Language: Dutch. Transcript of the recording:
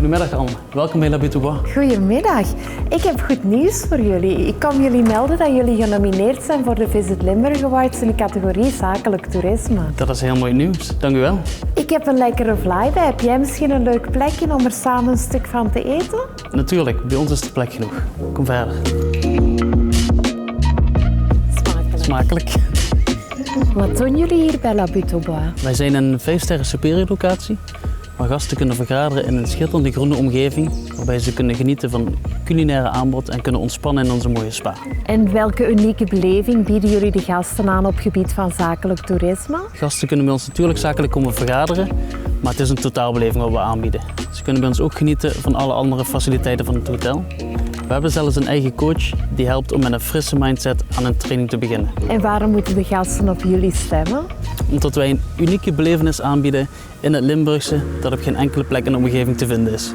Goedemiddag Anne, welkom bij La Butte Bois. Goedemiddag. Ik heb goed nieuws voor jullie. Ik kan jullie melden dat jullie genomineerd zijn voor de Visit Limburg Awards in de categorie zakelijk toerisme. Dat is heel mooi nieuws, dank u wel. Ik heb een lekkere vlaai bij. Heb jij misschien een leuk plekje om er samen een stuk van te eten? Natuurlijk, bij ons is de plek genoeg. Kom verder. Smakelijk. Smakelijk. Wat doen jullie hier bij La Butte Bois? Wij zijn een 5-sterren superior locatie, waar gasten kunnen vergaderen in een schitterende groene omgeving, waarbij ze kunnen genieten van culinaire aanbod en kunnen ontspannen in onze mooie spa. En welke unieke beleving bieden jullie de gasten aan op het gebied van zakelijk toerisme? Gasten kunnen bij ons natuurlijk zakelijk komen vergaderen, maar het is een totaalbeleving wat we aanbieden. Ze kunnen bij ons ook genieten van alle andere faciliteiten van het hotel. We hebben zelfs een eigen coach die helpt om met een frisse mindset aan een training te beginnen. En waarom moeten de gasten op jullie stemmen? Omdat wij een unieke belevenis aanbieden in het Limburgse dat op geen enkele plek in de omgeving te vinden is.